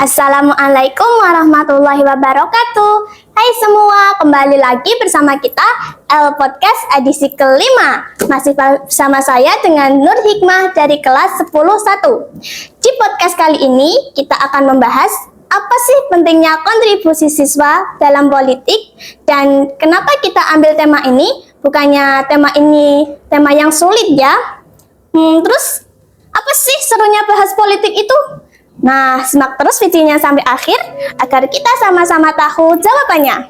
Assalamualaikum warahmatullahi wabarakatuh. Hai semua, kembali lagi bersama kita L Podcast edisi kelima. Masih bersama saya dengan Nur Hikmah dari kelas 10-1. Di podcast kali ini kita akan membahas apa sih pentingnya kontribusi siswa dalam politik dan kenapa kita ambil tema ini. Bukannya tema ini tema yang sulit ya. Terus apa sih serunya bahas politik itu? Nah, simak terus videonya sampai akhir agar kita sama-sama tahu jawabannya.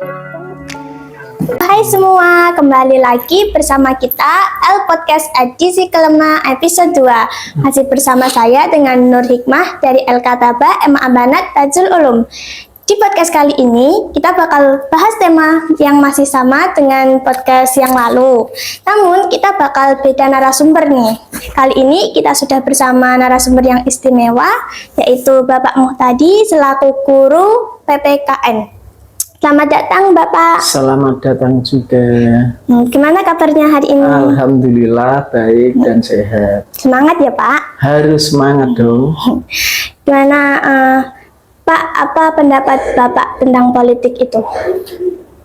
Hai semua, kembali lagi bersama kita L Podcast edisi kelima episode 2. Masih bersama saya dengan Nur Hikmah dari L Kataba MA Banat Tajul Ulum. Di podcast kali ini kita bakal bahas tema yang masih sama dengan podcast yang lalu. Namun kita bakal beda narasumber nih. Kali ini kita sudah bersama narasumber yang istimewa, yaitu Bapak Muhtadi selaku guru PPKN. Selamat datang Bapak. Selamat datang juga. Gimana kabarnya hari ini? Alhamdulillah baik dan sehat. Semangat ya Pak. Harus semangat dong. Gimana Pak, apa pendapat Bapak tentang politik itu?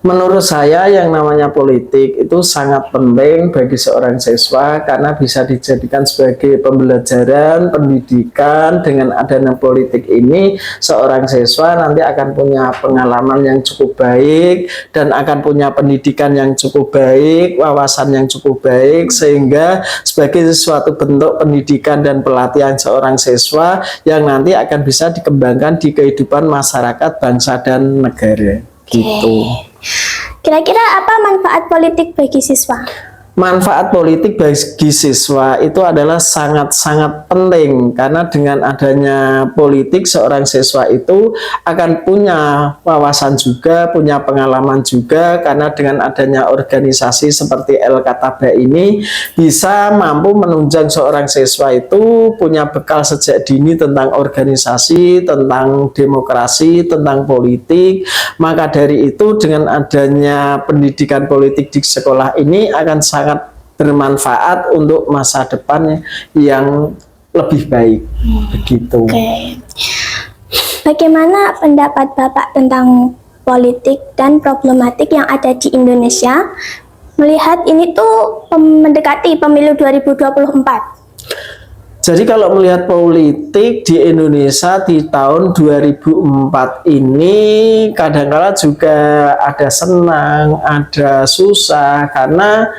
Menurut saya yang namanya politik itu sangat penting bagi seorang siswa karena bisa dijadikan sebagai pembelajaran, pendidikan. Dengan adanya politik ini, seorang siswa nanti akan punya pengalaman yang cukup baik dan akan punya pendidikan yang cukup baik, wawasan yang cukup baik, sehingga sebagai suatu bentuk pendidikan dan pelatihan seorang siswa yang nanti akan bisa dikembangkan di kehidupan masyarakat, bangsa, dan negara. Gitu. Kira-kira apa manfaat politik bagi siswa? Manfaat politik bagi siswa itu adalah sangat-sangat penting karena dengan adanya politik seorang siswa itu akan punya wawasan juga, punya pengalaman juga karena dengan adanya organisasi seperti L Kataba ini bisa mampu menunjang seorang siswa itu punya bekal sejak dini tentang organisasi, tentang demokrasi, tentang politik. Maka dari itu dengan adanya pendidikan politik di sekolah ini akan sangat bermanfaat untuk masa depannya yang lebih baik. Begitu. Oke. Bagaimana pendapat Bapak tentang politik dan problematik yang ada di Indonesia melihat ini tuh mendekati pemilu 2024? Jadi kalau melihat politik di Indonesia di tahun 2004 ini kadang-kala juga ada senang, ada susah karena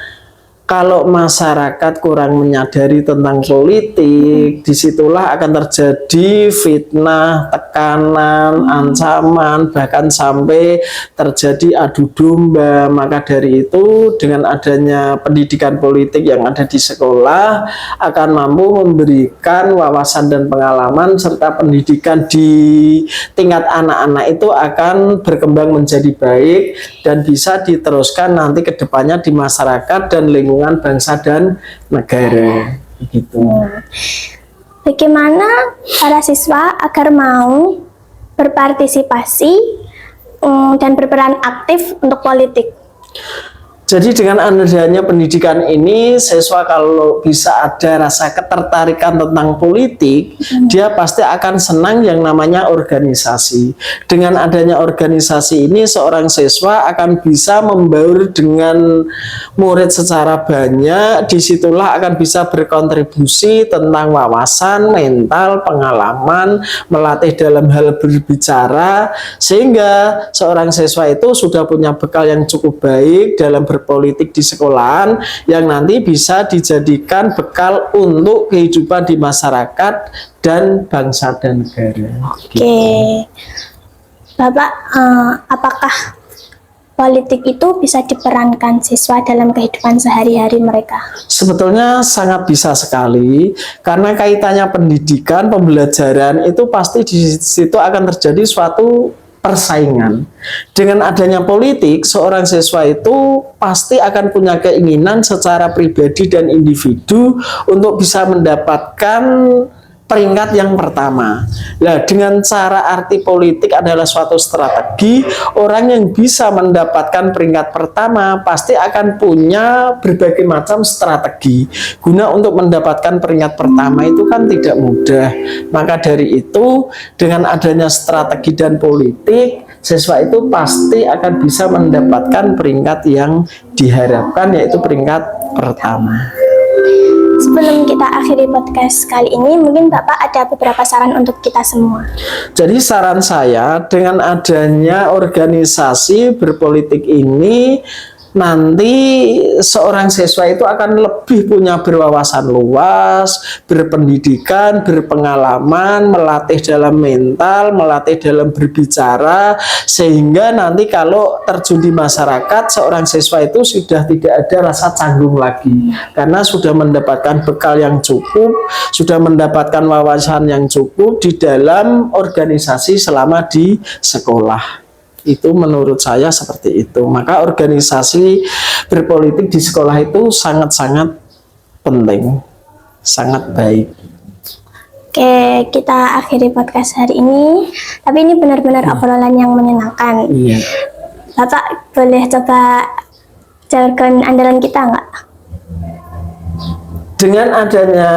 kalau masyarakat kurang menyadari tentang politik, disitulah akan terjadi fitnah, tekanan, ancaman, bahkan sampai terjadi adu domba. Maka dari itu, dengan adanya pendidikan politik yang ada di sekolah, akan mampu memberikan wawasan dan pengalaman, serta pendidikan di tingkat anak-anak itu akan berkembang menjadi baik, dan bisa diteruskan nanti ke depannya di masyarakat dan lingkungan bangsa dan negara. Begitu. Bagaimana para siswa agar mau berpartisipasi dan berperan aktif untuk politik? Jadi dengan adanya pendidikan ini, siswa kalau bisa ada rasa ketertarikan tentang politik, dia pasti akan senang yang namanya organisasi. Dengan adanya organisasi ini, seorang siswa akan bisa membaur dengan murid secara banyak, disitulah akan bisa berkontribusi tentang wawasan, mental, pengalaman, melatih dalam hal berbicara, sehingga seorang siswa itu sudah punya bekal yang cukup baik dalam berpolitik di sekolahan yang nanti bisa dijadikan bekal untuk kehidupan di masyarakat dan bangsa dan negara. Oke. Bapak, apakah politik itu bisa diperankan siswa dalam kehidupan sehari-hari mereka? Sebetulnya sangat bisa sekali karena kaitannya pendidikan, pembelajaran itu pasti di situ akan terjadi suatu persaingan. Dengan adanya politik, seorang siswa itu pasti akan punya keinginan secara pribadi dan individu untuk bisa mendapatkan peringkat yang pertama. Nah, dengan cara arti politik adalah suatu strategi, orang yang bisa mendapatkan peringkat pertama pasti akan punya berbagai macam strategi. Guna untuk mendapatkan peringkat pertama itu kan tidak mudah. Maka dari itu, dengan adanya strategi dan politik, siswa itu pasti akan bisa mendapatkan peringkat yang diharapkan, yaitu peringkat pertama. Sebelum kita akhiri podcast kali ini, mungkin Bapak ada beberapa saran untuk kita semua. Jadi saran saya, dengan adanya organisasi berpolitik ini, nanti seorang siswa itu akan lebih punya berwawasan luas, berpendidikan, berpengalaman, melatih dalam mental, melatih dalam berbicara, sehingga nanti kalau terjun di masyarakat, seorang siswa itu sudah tidak ada rasa canggung lagi, karena sudah mendapatkan bekal yang cukup, sudah mendapatkan wawasan yang cukup di dalam organisasi selama di sekolah. Itu menurut saya seperti itu. Maka organisasi berpolitik di sekolah itu sangat-sangat penting, sangat baik. Oke, kita akhiri podcast hari ini. Tapi ini benar-benar obrolan yang menyenangkan. Iya. Bapak boleh coba jargon andalan kita nggak? Dengan adanya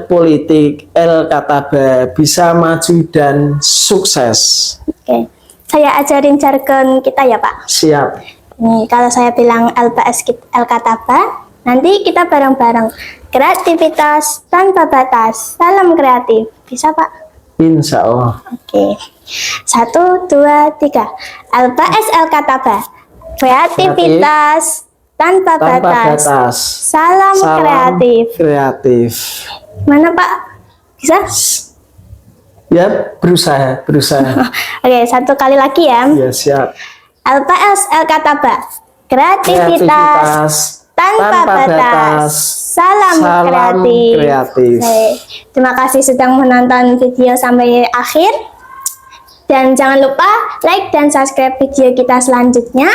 politik, El Kataba bisa maju dan sukses. Oke. Saya ajarin jargon kita ya Pak. Siap. Nih, kalau saya bilang LPS El Kataba, nanti kita bareng-bareng. Kreativitas tanpa batas. Salam kreatif. Bisa Pak? Insya Allah. Oke. 1, 2, 3. LPS El Kataba. Kreativitas tanpa batas. Salam kreatif. Kreatif. Mana Pak? Bisa? Ya, berusaha. Oke, 1 kali lagi ya. Ya, siap. LPS El Kataba. Kreativitas tanpa batas. Salam kreatif. Oke, terima kasih sudah menonton video sampai akhir. Dan jangan lupa like dan subscribe video kita selanjutnya.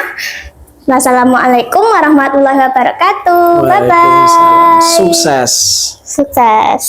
Wassalamualaikum warahmatullahi wabarakatuh. Bye bye. Sukses. Sukses.